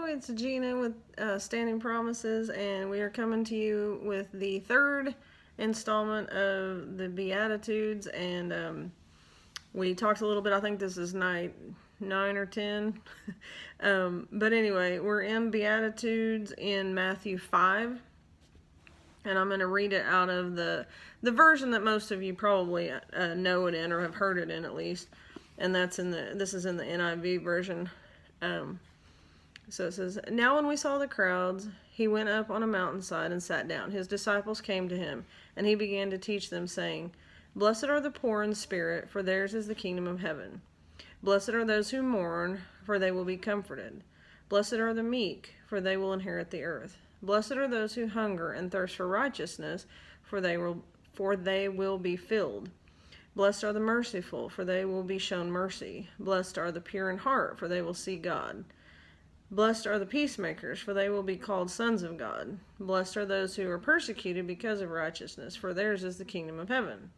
it's Gina with Standing Promises, and we are coming to you with the third installment of the Beatitudes. And we talked a little bit, I think this is night 9 or 10. But anyway, we're in Beatitudes in Matthew 5. And I'm going to read it out of the version that most of you probably know it in, or have heard it in at least. And this is in the NIV version. So it says, "Now when we saw the crowds, he went up on a mountainside and sat down. His disciples came to him, and he began to teach them, saying, 'Blessed are the poor in spirit, for theirs is the kingdom of heaven. Blessed are those who mourn, for they will be comforted. Blessed are the meek, for they will inherit the earth. Blessed are those who hunger and thirst for righteousness, for they will be filled. Blessed are the merciful, for they will be shown mercy. Blessed are the pure in heart, for they will see God. Blessed are the peacemakers, for they will be called sons of God. Blessed are those who are persecuted because of righteousness, for theirs is the kingdom of heaven.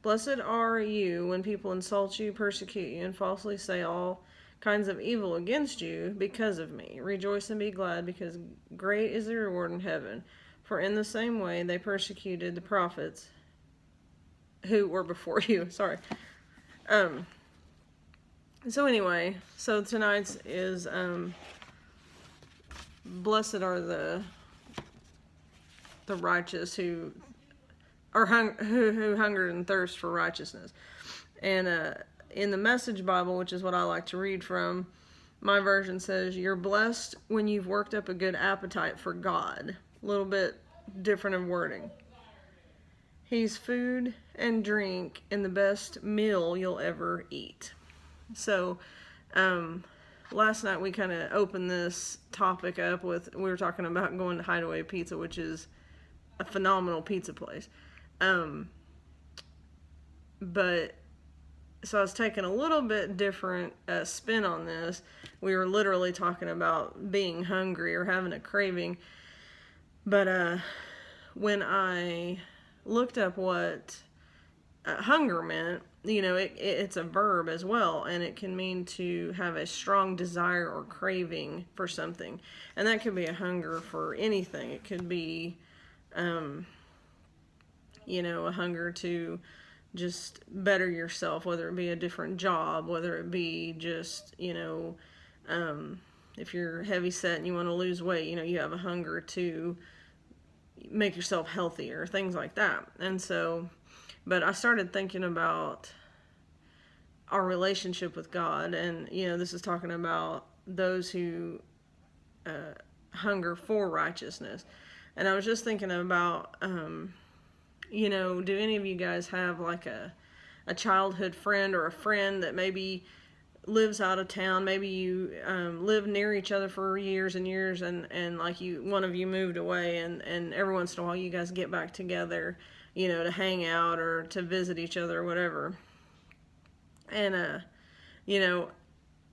Blessed are you when people insult you, persecute you, and falsely say all kinds of evil against you because of me. Rejoice and be glad, because great is the reward in heaven. For in the same way they persecuted the prophets who were before you." Sorry. So anyway, so tonight's is blessed are the righteous who hunger and thirst for righteousness. And in the Message Bible, which is what I like to read from, my version says, "You're blessed when you've worked up a good appetite for God." A little bit different in wording. "He's food and drink and the best meal you'll ever eat." So, last night we kind of opened this topic up with, we were talking about going to Hideaway Pizza, which is a phenomenal pizza place. But, so I was taking a little bit different spin on this. We were literally talking about being hungry or having a craving. But, when I looked up what hunger meant, it's a verb as well, and it can mean to have a strong desire or craving for something. And that could be a hunger for anything. It could be, a hunger to just better yourself, whether it be a different job, whether it be just, if you're heavy set and you want to lose weight, you have a hunger to make yourself healthier, things like that. And so, but I started thinking about our relationship with God, and this is talking about those who hunger for righteousness. And I was just thinking about, do any of you guys have like a childhood friend, or a friend that maybe lives out of town? Maybe you live near each other for years and years, and like one of you moved away, and every once in a while you guys get back together, to hang out or to visit each other or whatever. And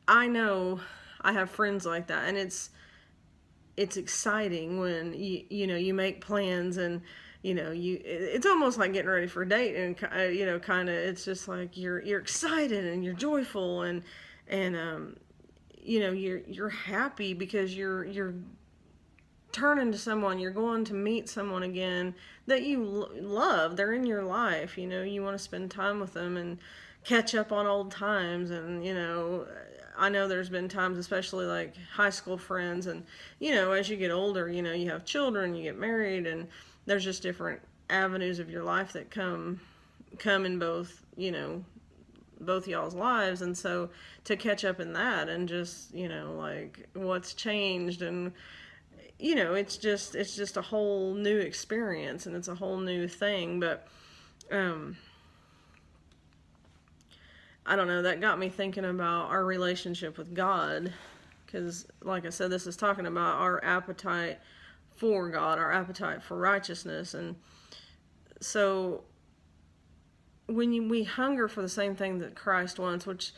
I know I have friends like that, and it's exciting when you make plans, and it's almost like getting ready for a date, and kind of, it's just like you're excited and you're joyful, and you're happy because you're turning to someone, you're going to meet someone again that you love. They're in your life, you want to spend time with them and catch up on old times. And I know there's been times, especially like high school friends, and as you get older, you have children, you get married, and there's just different avenues of your life that come in both both y'all's lives. And so to catch up in that, and just like what's changed, and it's just a whole new experience, and it's a whole new thing. But I don't know, that got me thinking about our relationship with God, because like I said, this is talking about our appetite for God, our appetite for righteousness. And so when we hunger for the same thing that Christ wants, which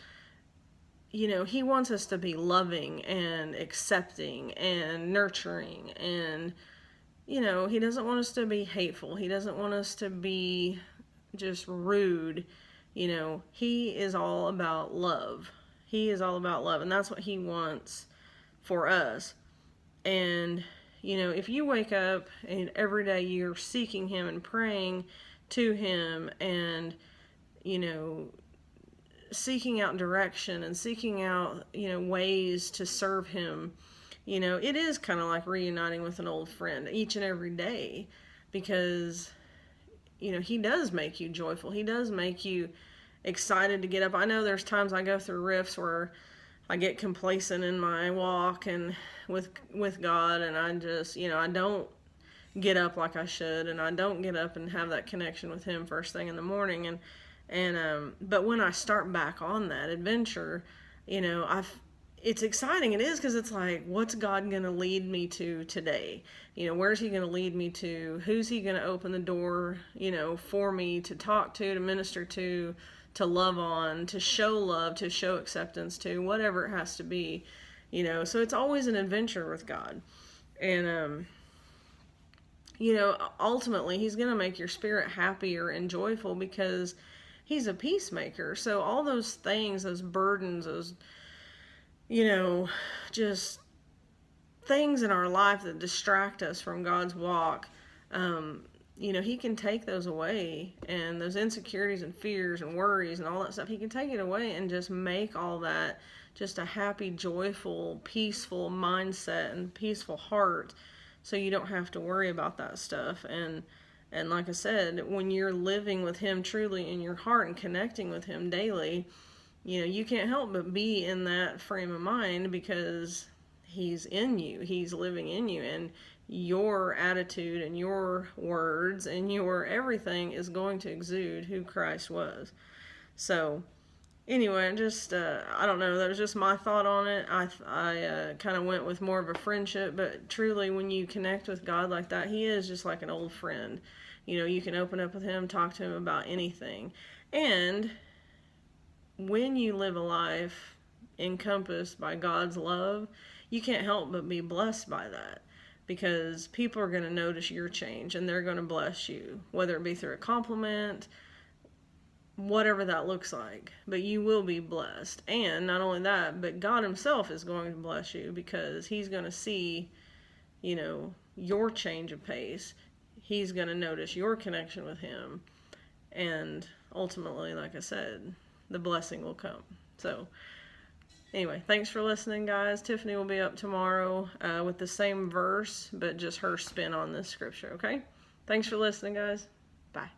he wants us to be loving and accepting and nurturing, and he doesn't want us to be hateful. He doesn't want us to be just rude. He is all about love. He is all about love, and that's what he wants for us. And, if you wake up and every day you're seeking Him and praying to Him and, seeking out direction and seeking out, ways to serve Him, it is kind of like reuniting with an old friend each and every day, because, He does make you joyful. He does make you excited to get up. I know there's times I go through rifts where I get complacent in my walk and with God, and I just, I don't get up like I should, and I don't get up and have that connection with Him first thing in the morning. But when I start back on that adventure, it's exciting. It is, because it's like, what's God going to lead me to today? Where's He going to lead me to? Who's He going to open the door, for me to talk to minister to love on, to show love, to show acceptance to, whatever it has to be, So it's always an adventure with God. And, ultimately He's going to make your spirit happier and joyful, because He's a peacemaker. So all those things, those burdens, those, just things in our life that distract us from God's walk, He can take those away, and those insecurities and fears and worries and all that stuff, He can take it away and just make all that just a happy, joyful, peaceful mindset and peaceful heart, so you don't have to worry about that stuff. And like I said, when you're living with Him truly in your heart and connecting with Him daily, you can't help but be in that frame of mind, because He's in you. He's living in you, and your attitude and your words and your everything is going to exude who Christ was. So anyway, just I don't know, that was just my thought on it. I kind of went with more of a friendship, but truly when you connect with God like that, He is just like an old friend. You can open up with Him, talk to Him about anything. And when you live a life encompassed by God's love, you can't help but be blessed by that, because people are going to notice your change and they're going to bless you, whether it be through a compliment, whatever that looks like. But you will be blessed. And not only that, but God Himself is going to bless you, because He's going to see, your change of pace. He's going to notice your connection with Him. And ultimately, like I said, the blessing will come. So anyway, thanks for listening, guys. Tiffany will be up tomorrow with the same verse, but just her spin on this scripture, okay? Thanks for listening, guys. Bye.